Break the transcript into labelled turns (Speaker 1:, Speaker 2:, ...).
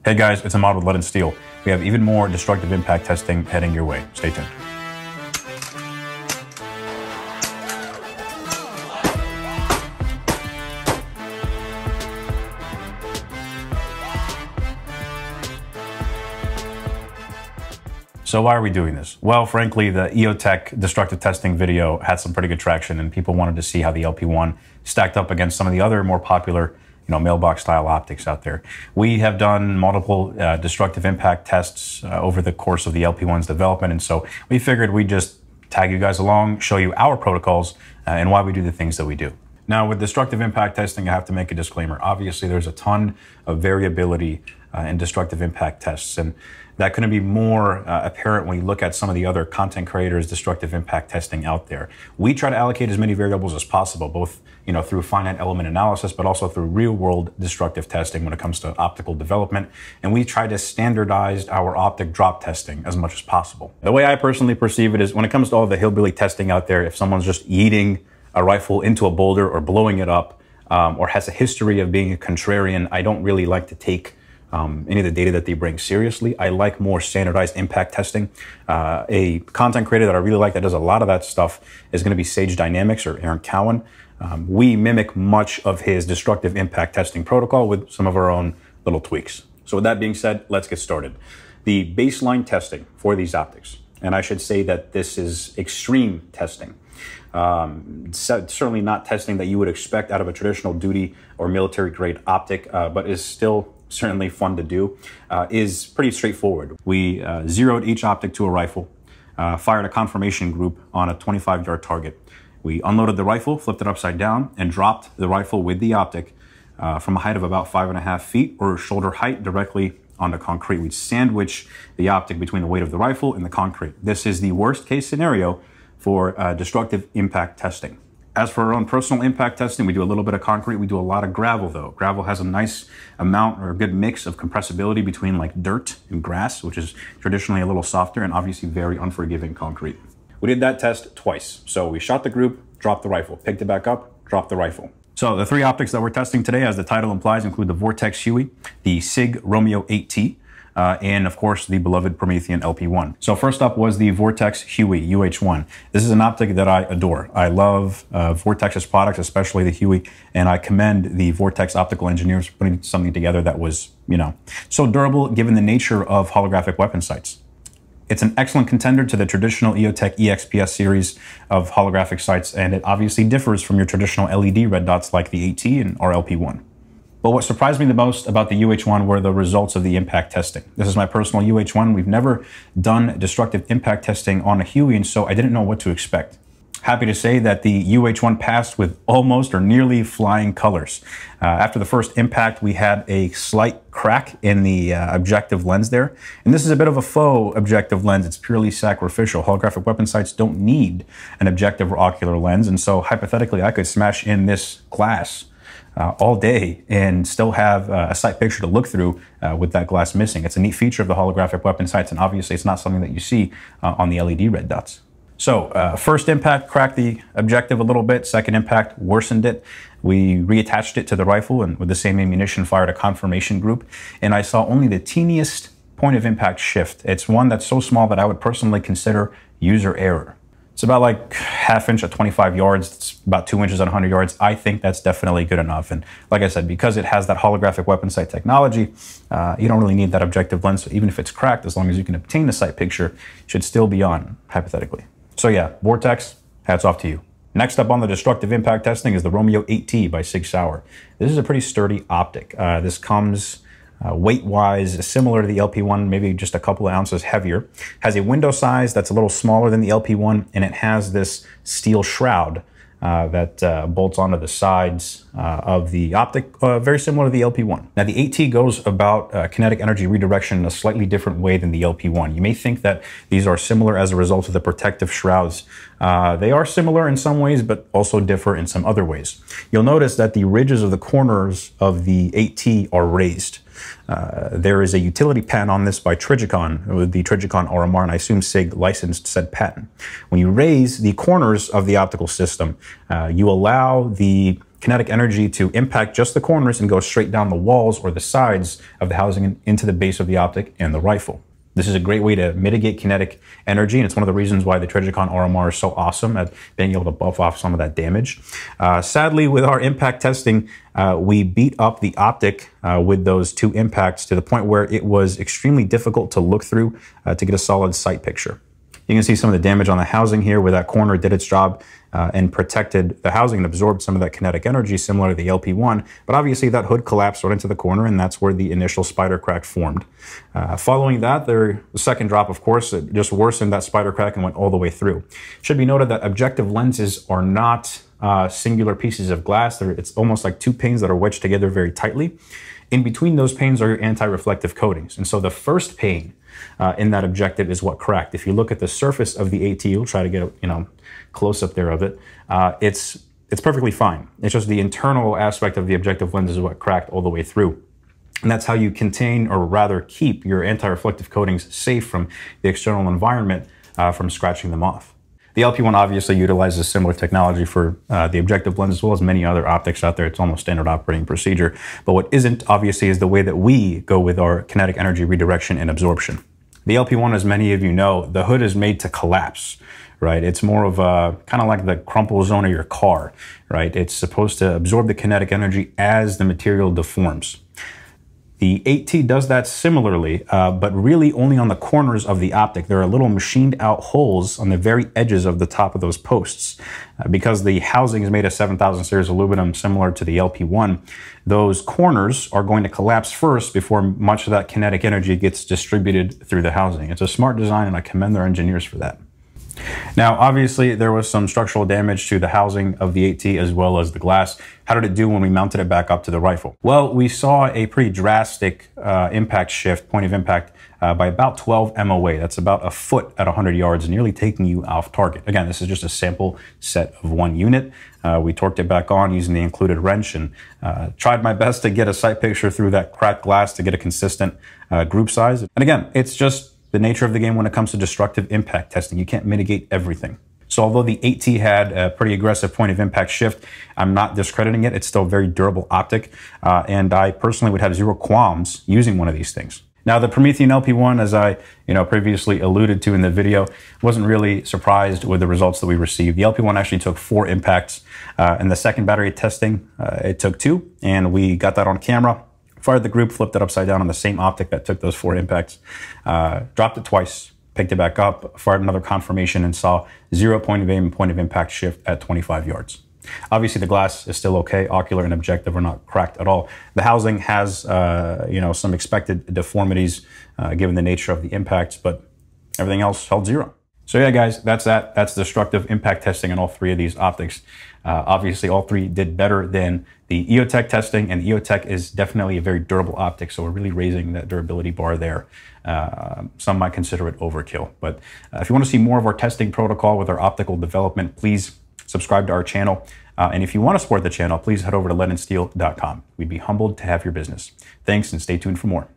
Speaker 1: Hey guys, it's Ahmad with Lead and Steel. We have even more destructive impact testing heading your way. Stay tuned. So why are we doing this? Well, frankly, the EOTech destructive testing video had some pretty good traction and people wanted to see how the LP-1 stacked up against some of the other more popular mailbox style optics out there. We have done multiple destructive impact tests over the course of the LP-1's development, and so we figured we'd just tag you guys along, show you our protocols and why we do the things that we do. Now, with destructive impact testing, I have to make a disclaimer. Obviously, there's a ton of variability in destructive impact tests, and that couldn't be more apparent when you look at some of the other content creators' destructive impact testing out there. We try to allocate as many variables as possible, both through finite element analysis, but also through real-world destructive testing when it comes to optical development. And we try to standardize our optic drop testing as much as possible. The way I personally perceive it is when it comes to all the hillbilly testing out there, if someone's just yeeting a rifle into a boulder or blowing it up, or has a history of being a contrarian, I don't really like to take any of the data that they bring seriously. I like more standardized impact testing. A content creator that I really like that does a lot of that stuff is going to be Sage Dynamics, or Aaron Cowan. We mimic much of his destructive impact testing protocol with some of our own little tweaks. So with that being said, let's get started. The baseline testing for these optics, and I should say that this is extreme testing. Certainly not testing that you would expect out of a traditional duty or military grade optic, but is still certainly fun to do, is pretty straightforward. We zeroed each optic to a rifle, fired a confirmation group on a 25-yard target. We unloaded the rifle, flipped it upside down, and dropped the rifle with the optic from a height of about 5.5 feet or shoulder height directly onto concrete. We'd sandwich the optic between the weight of the rifle and the concrete. This is the worst case scenario for destructive impact testing. As for our own personal impact testing, we do a little bit of concrete. We do a lot of gravel, though. Gravel has a nice amount or a good mix of compressibility between like dirt and grass, which is traditionally a little softer and obviously very unforgiving concrete. We did that test twice. So we shot the group, dropped the rifle, picked it back up, dropped the rifle. So the three optics that we're testing today, as the title implies, include the Vortex Huey, the SIG Romeo 8T, and of course the beloved Promethean LP-1. So first up was the Vortex Huey UH1. This is an optic that I adore. I love Vortex's products, especially the Huey, and I commend the Vortex optical engineers for putting something together that was, so durable given the nature of holographic weapon sights. It's an excellent contender to the traditional EOTech EXPS series of holographic sights, and it obviously differs from your traditional LED red dots like the AT and our LP-1. But what surprised me the most about the UH1 were the results of the impact testing. This is my personal UH1. We've never done destructive impact testing on a Huey, and so I didn't know what to expect. Happy to say that the UH1 passed with almost or nearly flying colors. After the first impact, we had a slight crack in the objective lens there. And this is a bit of a faux objective lens. It's purely sacrificial. Holographic weapon sights don't need an objective or ocular lens. And so hypothetically, I could smash in this glass all day and still have a sight picture to look through with that glass missing. It's a neat feature of the holographic weapon sights, and obviously it's not something that you see on the LED red dots. So first impact cracked the objective a little bit. Second impact worsened it. We reattached it to the rifle and with the same ammunition fired a confirmation group. And I saw only the teeniest point of impact shift. It's one that's so small that I would personally consider user error. It's about like 1/2 inch at 25 yards. It's about 2 inches at 100 yards. I think that's definitely good enough. And like I said, because it has that holographic weapon sight technology, you don't really need that objective lens. So even if it's cracked, as long as you can obtain the sight picture, it should still be on, hypothetically. So yeah, Vortex, hats off to you. Next up on the destructive impact testing is the Romeo 8T by Sig Sauer. This is a pretty sturdy optic. This comes weight-wise similar to the LP-1, maybe just a couple of ounces heavier. Has a window size that's a little smaller than the LP-1, and it has this steel shroud that bolts onto the sides of the optic, very similar to the LP-1. Now the AT goes about kinetic energy redirection in a slightly different way than the LP-1. You may think that these are similar as a result of the protective shrouds. They are similar in some ways, but also differ in some other ways. You'll notice that the ridges of the corners of the AT are raised. There is a utility patent on this by Trigicon, with the Trigicon RMR, and I assume SIG licensed said patent. When you raise the corners of the optical system, you allow the kinetic energy to impact just the corners and go straight down the walls or the sides of the housing and into the base of the optic and the rifle. This is a great way to mitigate kinetic energy, and it's one of the reasons why the Trijicon RMR is so awesome at being able to buff off some of that damage. Sadly, with our impact testing, we beat up the optic with those 2 impacts to the point where it was extremely difficult to look through to get a solid sight picture. You can see some of the damage on the housing here where that corner did its job and protected the housing and absorbed some of that kinetic energy similar to the LP-1, but obviously that hood collapsed right into the corner and that's where the initial spider crack formed. Following that, the second drop, of course, it just worsened that spider crack and went all the way through. It should be noted that objective lenses are not singular pieces of glass. It's almost like 2 panes that are wedged together very tightly. In between those panes are your anti-reflective coatings. And so the first pane in that objective is what cracked. If you look at the surface of the AT, you'll try to get a close up there of it. It's perfectly fine. It's just the internal aspect of the objective lens is what cracked all the way through. And that's how you contain, or rather keep, your anti-reflective coatings safe from the external environment from scratching them off. The LP-1 obviously utilizes similar technology for the objective lens as well as many other optics out there. It's almost standard operating procedure. But what isn't, obviously, is the way that we go with our kinetic energy redirection and absorption. The LP-1, as many of you know, the hood is made to collapse, right? It's more of a kind of like the crumple zone of your car, right? It's supposed to absorb the kinetic energy as the material deforms. The 8T does that similarly, but really only on the corners of the optic. There are little machined out holes on the very edges of the top of those posts. Because the housing is made of 7000 series aluminum, similar to the LP-1, those corners are going to collapse first before much of that kinetic energy gets distributed through the housing. It's a smart design, and I commend their engineers for that. Now, obviously, there was some structural damage to the housing of the 8T as well as the glass. How did it do when we mounted it back up to the rifle? Well, we saw a pretty drastic impact shift, point of impact, by about 12 MOA. That's about a foot at 100 yards, nearly taking you off target. Again, this is just a sample set of 1 unit. We torqued it back on using the included wrench and tried my best to get a sight picture through that cracked glass to get a consistent group size. And again, it's just the nature of the game when it comes to destructive impact testing. You can't mitigate everything. So although the 8T had a pretty aggressive point of impact shift, I'm not discrediting it. It's still a very durable optic. And I personally would have 0 qualms using one of these things. Now, the Promethean LP-1, as I previously alluded to in the video, wasn't really surprised with the results that we received. The LP-1 actually took 4 impacts. In the second battery testing, it took 2, and we got that on camera. Fired the group, flipped it upside down on the same optic that took those 4 impacts, dropped it twice, picked it back up, fired another confirmation, and saw 0 point of aim and point of impact shift at 25 yards. Obviously, the glass is still okay. Ocular and objective are not cracked at all. The housing has, some expected deformities given the nature of the impacts, but everything else held 0. So yeah, guys, that's that. That's destructive impact testing on all 3 of these optics. Obviously, all 3 did better than the EOTech testing, and EOTech is definitely a very durable optic, so we're really raising that durability bar there. Some might consider it overkill, but if you want to see more of our testing protocol with our optical development, please subscribe to our channel. And if you want to support the channel, please head over to leadandsteel.com. We'd be humbled to have your business. Thanks, and stay tuned for more.